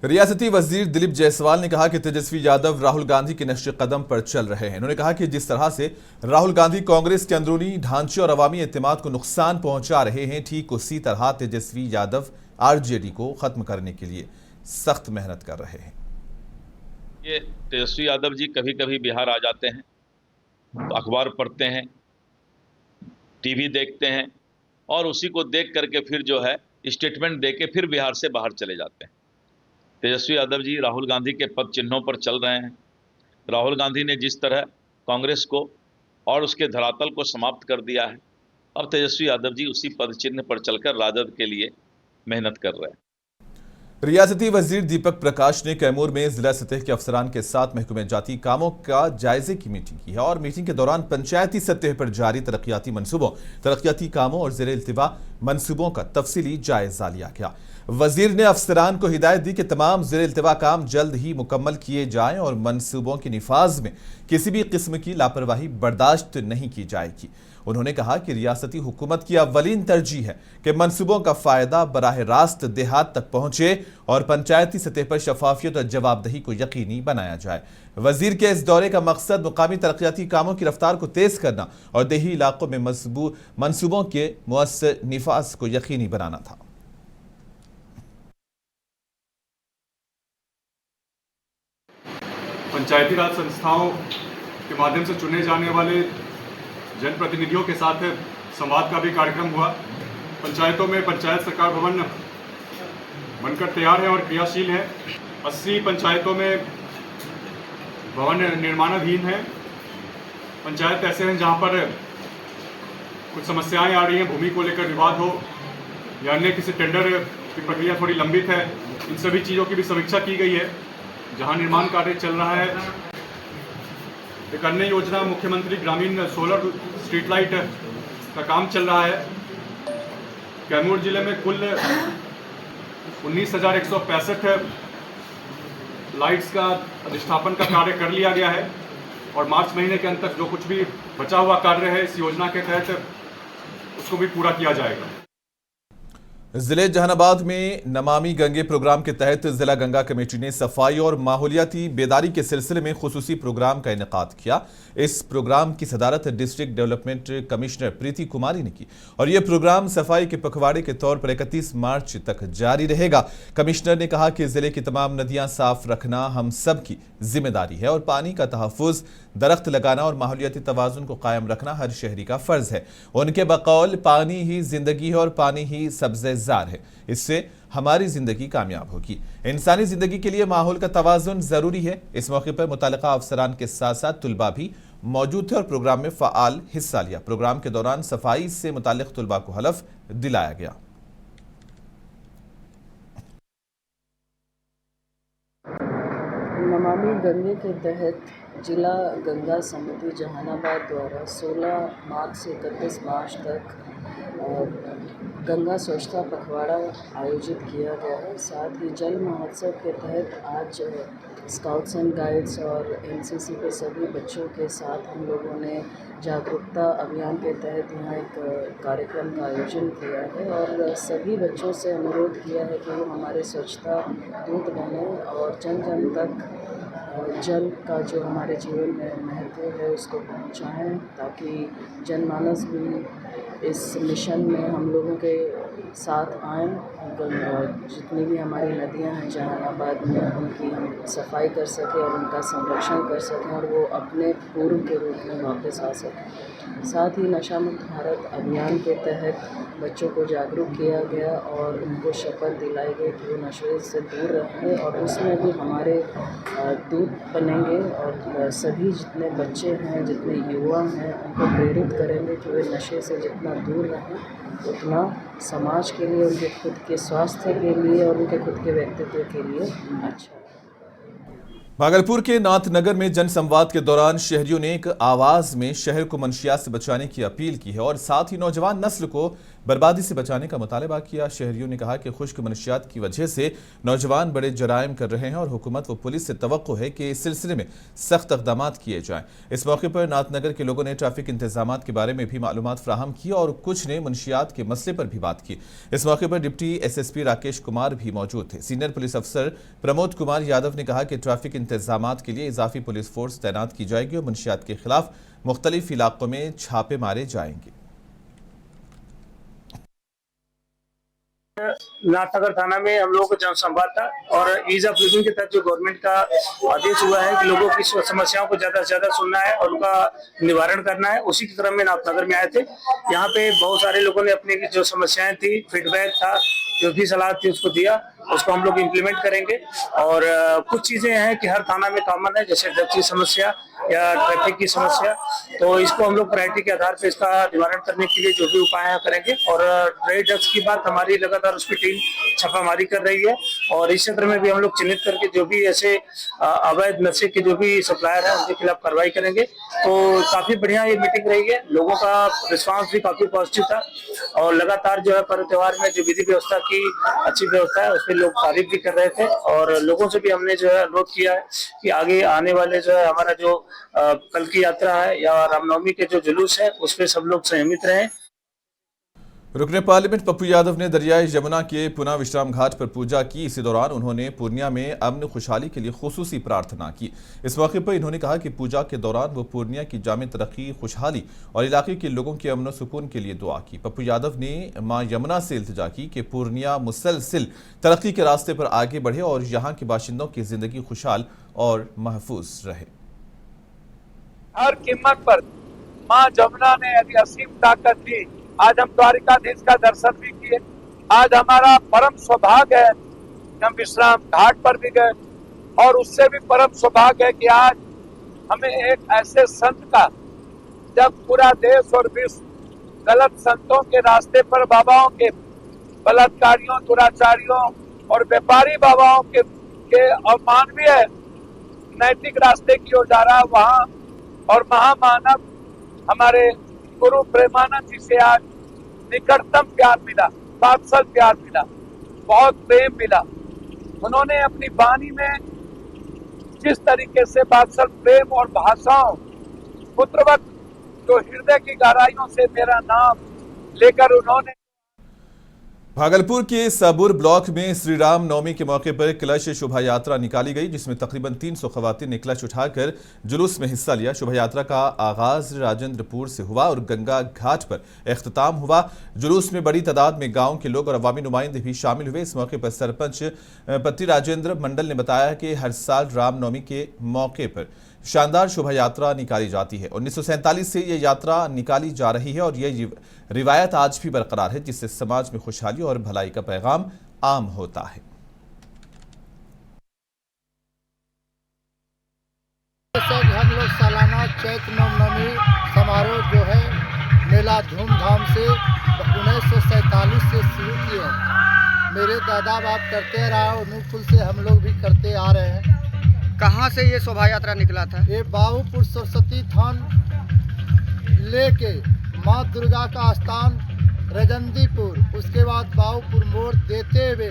रियासती वजीर दिलीप जायसवाल ने कहा कि तेजस्वी यादव राहुल गांधी के नक्शे कदम पर चल रहे हैं। उन्होंने कहा कि जिस तरह से राहुल गांधी कांग्रेस के अंदरूनी ढांचे और अवामी एतमाद को नुकसान पहुंचा रहे हैं, ठीक उसी तरह तेजस्वी यादव आरजेडी को खत्म करने के लिए सख्त मेहनत कर रहे हैं। ये तेजस्वी यादव जी कभी कभी बिहार आ जाते हैं, तो अखबार पढ़ते हैं, टीवी देखते हैं और उसी को देख करके फिर जो है स्टेटमेंट दे के फिर बिहार से बाहर चले जाते हैं। तेजस्वी यादव जी राहुल गांधी के पद चिन्हों पर चल रहे हैं। राहुल गांधी ने जिस तरह कांग्रेस को और उसके धरातल को समाप्त कर दिया है, अब तेजस्वी यादव जी उसी पद चिन्ह पर चलकर राजद के लिए मेहनत कर रहे हैं। रियासती वजीर दीपक प्रकाश ने कैमूर में जिला सतह के अफसरान के साथ महकमे जाती कामों का जायजे की मीटिंग की है और मीटिंग के दौरान पंचायती सतह पर जारी तरक्याती मंसूबों, तरक्याती कामों और ज़ेरे इल्तिवा मंसूबों का तफसीली जायजा लिया गया। वजीर ने अफसरान को हिदायत दी कि तमाम ज़ेरे इल्तिवा काम जल्द ही मुकम्मल किए जाएं और मंसूबों के निफाज में किसी भी किस्म की लापरवाही बर्दाश्त नहीं की जाएगी। उन्होंने कहा कि रियासती हुकूमत की अव्वलीन तरजीह है कि मंसूबों का फायदा बराह रास्त देहात तक पहुंचे और पंचायती सतह पर शफाफियत और जवाबदेही को यकीनी बनाया जाए। वजीर के इस दौरे का मकसद मुकामी तरक्याती कामों की रफ्तार को तेज करना और देही इलाकों में मंसूबों के मुअस्सर निफाज को यकीनी बनाना था। पंचायती राज संस्थाओं के माध्यम से चुने जाने वाले जनप्रतिनिधियों के साथ संवाद का भी कार्यक्रम हुआ। पंचायतों में पंचायत सरकार भवन बनकर तैयार है और क्रियाशील है। 80 पंचायतों में भवन निर्माणाधीन है। पंचायत ऐसे हैं जहां पर कुछ समस्याएं आ रही हैं, भूमि को लेकर विवाद हो या अन्य किसी टेंडर की प्रक्रिया थोड़ी लंबित है, इन सभी चीज़ों की भी समीक्षा की गई है। जहां निर्माण कार्य चल रहा है, एक अन्य योजना मुख्यमंत्री ग्रामीण सोलर स्ट्रीट लाइट का काम चल रहा है। कैमूर जिले में कुल 19,165 लाइट्स का अधिष्ठापन का कार्य कर लिया गया है और मार्च महीने के अंत तक जो कुछ भी बचा हुआ कार्य है इस योजना के तहत उसको भी पूरा किया जाएगा। जिले जहानाबाद में नमामि गंगे प्रोग्राम के तहत जिला गंगा कमेटी ने सफाई और माहौलियाती बेदारी के सिलसिले में खुसूसी प्रोग्राम का इनेकाद किया। इस प्रोग्राम की सदारत डिस्ट्रिक्ट डेवलपमेंट कमिश्नर प्रीति कुमारी ने की और यह प्रोग्राम सफाई के पखवाड़े के तौर पर 31 मार्च तक जारी रहेगा। कमिश्नर ने कहा कि जिले की तमाम नदियां साफ रखना हम सब की जिम्मेदारी है और पानी का तहफ़्फ़ुज़, दरख्त लगाना और माहौलियाती तवाज़ुन को कायम रखना हर शहरी का फ़र्ज है। उनके बकौल पानी ही जिंदगी है और पानी ही सबसे जार है, इससे हमारी जिंदगी कामयाब होगी। इंसानी जिंदगी के लिए माहौल का तवाज़ुन जरूरी है। इस मौके पर मुतालिका अफसरान के साथ साथ तुलबा भी मौजूद थे और प्रोग्राम में फ़आल हिस्सा लिया। प्रोग्राम के दौरान सफाई से मुतालिक तुलबा को हलफ दिलाया गया। नमामि गंगे के तहत जिला गंगा समिति जहानाबाद द्वारा 16 मार्च से 31 मार्च तक गंगा स्वच्छता पखवाड़ा आयोजित किया गया है। साथ ही जल महोत्सव के तहत आज स्काउट्स एंड गाइड्स और एनसीसी के सभी बच्चों के साथ हम लोगों ने जागरूकता अभियान के तहत यहाँ एक कार्यक्रम का आयोजन किया है और सभी बच्चों से अनुरोध किया है कि वो हमारे स्वच्छता दूत बने और जन जन तक जल का जो हमारे जीवन में महत्व है उसको पहुँचाएँ, ताकि जनमानस भी इस मिशन में हम लोगों के साथ आएँ। जितनी भी हमारी नदियां हैं जहानाबाद में, उनकी हम सफाई कर सकें और उनका संरक्षण कर सकें और वो अपने पूर्व के रूप में वापस आ सकें। साथ ही नशा मुक्त भारत अभियान के तहत बच्चों को जागरूक किया गया और उनको शपथ दिलाई गई कि वो नशे से दूर रहेंगे और उसमें भी हमारे दूत बनेंगे और सभी जितने बच्चे हैं, जितने युवा हैं, उनको प्रेरित करेंगे कि वे नशे से जितना दूर रहें उतना समाज के लिए, उनके खुद के स्वास्थ्य के लिए और उनके खुद के व्यक्तित्व के लिए अच्छा है। भागलपुर के नाथनगर में जन संवाद के दौरान शहरियों ने एक आवाज में शहर को मंशियात से बचाने की अपील की है और साथ ही नौजवान नस्ल को बर्बादी से बचाने का मुतालबा किया। शहरियों ने कहा कि खुश्क मनशियात की वजह से नौजवान बड़े जराइम कर रहे हैं और हुकूमत व पुलिस से तवक्को है कि इस सिलसिले में सख्त इक़दाम किए जाएं। इस मौके पर नाथनगर के लोगों ने ट्रैफिक इंतजाम के बारे में भी मालूमात फ्राहम की और कुछ ने मनशियात के मसले पर भी बात की। इस मौके पर डिप्टी SSP राकेश कुमार भी मौजूद थे। सीनियर पुलिस अफसर प्रमोद कुमार यादव ने कहा कि ट्रैफिक इंतजाम के लिए इजाफी पुलिस फोर्स तैनात की जाएगी और मनशियात के खिलाफ मुख्तलिफ इलाकों में छापे मारे जाएंगे। नाथनगर थाना में हम लोगों को जन संवाद था और ईज ऑफ लिविंग के तहत जो गवर्नमेंट का आदेश हुआ है कि लोगों की समस्याओं को ज्यादा से ज्यादा सुनना है और उनका निवारण करना है, उसी के क्रम में नाथनगर में आए थे। यहाँ पे बहुत सारे लोगों ने अपनी जो समस्याएं थी, फीडबैक था, जो भी सलाह थी उसको दिया, उसको हम लोग इम्प्लीमेंट करेंगे। और कुछ चीजें हैं कि हर थाना में कॉमन है, जैसे ड्रग्स की समस्या या ट्रैफिक की समस्या, तो इसको हम लोग प्रायोरिटी के आधार पर इसका निवारण करने के लिए जो भी उपाय करेंगे। और ट्रेड ड्रग्स की बात हमारी लगातार उस पर टीम छापामारी कर रही है और इस क्षेत्र में भी हम लोग चिन्हित करके जो भी ऐसे अवैध नशे के जो भी सप्लायर है उनके खिलाफ कार्रवाई करेंगे। तो काफी बढ़िया ये मीटिंग रही है, लोगों का रिस्पांस भी काफी पॉजिटिव था और लगातार जो है पर्व त्योहार में जो विधि व्यवस्था की अच्छी व्यवस्था है उस पर लोग तारीफ भी कर रहे थे। और लोगों से भी हमने जो है अनुरोध किया है कि आगे आने वाले जो है हमारा जो कल की यात्रा है या रामनवमी के जो जुलूस है उस पर सब लोग संयमित रहें। रुकने पार्लियामेंट पप्पू यादव ने दरियाई यमुना के पुनः विश्राम घाट पर पूजा की। इसी दौरान उन्होंने पूर्णिया में अमन खुशहाली के लिए खुसूसी प्रार्थना की। इस मौके पर इन्होंने कहा कि पूजा के दौरान वो पूर्णिया की जामे तरक्की, खुशहाली और इलाके के लोगों के अमन सुकून के लिए दुआ की। पप्पू यादव ने मां यमुना से इल्तिजा की कि पूर्णिया मुसलसिल तरक्की के रास्ते पर आगे बढ़े और यहाँ के बाशिंदों की जिंदगी खुशहाल और महफूज रहे। हर कीमत पर मां यमुना ने यदि असीम ताकत दी, आज हम द्वारिकाधीश का दर्शन भी किए। आज हमारा परम सौभाग्य है कि हम विश्राम घाट पर भी गए और उससे भी परम सौभाग्य है कि आज हमें एक ऐसे संत का, जब पूरा देश और विश्व गलत संतों के रास्ते पर, बाबाओं के बलात्कारियों, दुराचारियों और व्यापारी बाबाओं के अमानवीय नैतिक रास्ते की ओर जा रहा है, वहाँ और महामानव हमारे गुरु प्रेमानंद जी से आज निकटतम प्यार मिला, वात्सल प्यार मिला, बहुत प्रेम मिला। उन्होंने अपनी वाणी में जिस तरीके से वात्सल प्रेम और भाषाओं पुत्रवत जो हृदय की गहराइयों से मेरा नाम लेकर उन्होंने। भागलपुर के साबुर ब्लॉक में श्री राम नवमी के मौके पर कलश शोभा यात्रा निकाली गई, जिसमें तकरीबन 300 खवातीन ने कलश उठाकर जुलूस में हिस्सा लिया। शोभा यात्रा का आगाज राजेंद्रपुर से हुआ और गंगा घाट पर इख्तिताम हुआ। जुलूस में बड़ी तादाद में गांव के लोग और अवामी नुमाइंदे भी शामिल हुए। इस मौके पर सरपंच पति राजेंद्र मंडल ने बताया कि हर साल रामनवमी के मौके पर शानदार शोभा यात्रा निकाली जाती है। 1947 से ये यात्रा निकाली जा रही है और ये रिवायत आज भी बरकरार है, जिससे समाज में खुशहाली और भलाई का पैगाम आम होता है। हम लोग सालाना चैत्र नवमी समारोह जो है मेला धूमधाम से 1947 से शुरू किए हैं। मेरे दादा बाप करते रहा, अनुकूल से हम लोग भी करते आ रहे हैं। कहाँ से ये शोभा यात्रा निकला था? ये बाबूपुर सरस्वती थान लेके माँ दुर्गा का स्थान रजंदीपुर, उसके बाद बाबूपुर मोड़ देते हुए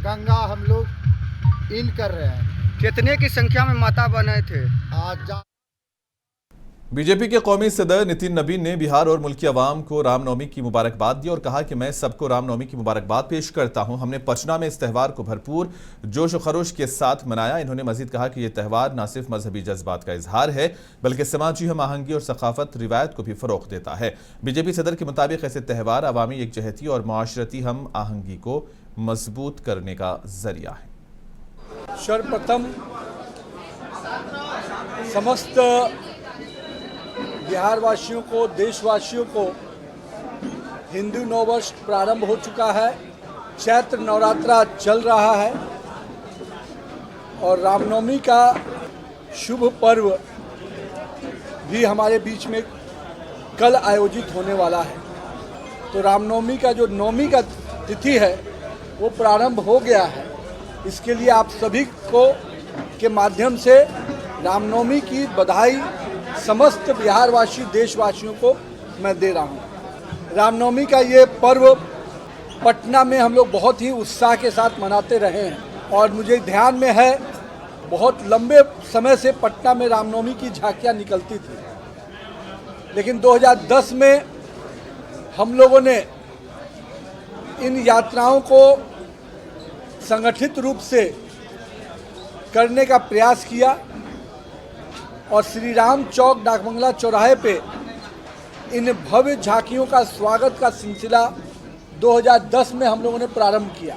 गंगा हम लोग इन कर रहे हैं। कितने की संख्या में माता बने थे? आज बीजेपी के कौमी सदर नितिन नबीन ने बिहार और मुल्की अवाम को रामनवमी की मुबारकबाद दी और कहा कि मैं सबको रामनवमी की मुबारकबाद पेश करता हूं। हमने पटना में इस त्यौहार को भरपूर जोश खरोश के साथ मनाया। इन्होंने मजीद कहा कि यह त्यौहार न सिर्फ मजहबी जज्बात का इजहार है, बल्कि समाजी हम आहंगी और सकाफत रिवायत को भी फ़रोग़ देता है। बीजेपी सदर के मुताबिक ऐसे त्यौहार अवामी एकजहती और माशरती हम आहंगी को मजबूत करने का जरिया है। सर्वप्रथम समस्त बिहार वासियों को, देशवासियों को हिंदू नववर्ष प्रारंभ हो चुका है। चैत्र नवरात्रा चल रहा है और रामनवमी का शुभ पर्व भी हमारे बीच में कल आयोजित होने वाला है। तो रामनवमी का जो नवमी का तिथि है वो प्रारंभ हो गया है। इसके लिए आप सभी को के माध्यम से रामनवमी की बधाई समस्त बिहारवासी देशवासियों को मैं दे रहा हूँ। रामनवमी का ये पर्व पटना में हम लोग बहुत ही उत्साह के साथ मनाते रहे हैं और मुझे ध्यान में है बहुत लंबे समय से पटना में रामनवमी की झांकियाँ निकलती थी, लेकिन 2010 में हम लोगों ने इन यात्राओं को संगठित रूप से करने का प्रयास किया और श्री राम चौक डाकबंगला चौराहे पे इन भव्य झांकियों का स्वागत का सिलसिला 2010 में हम लोगों ने प्रारंभ किया।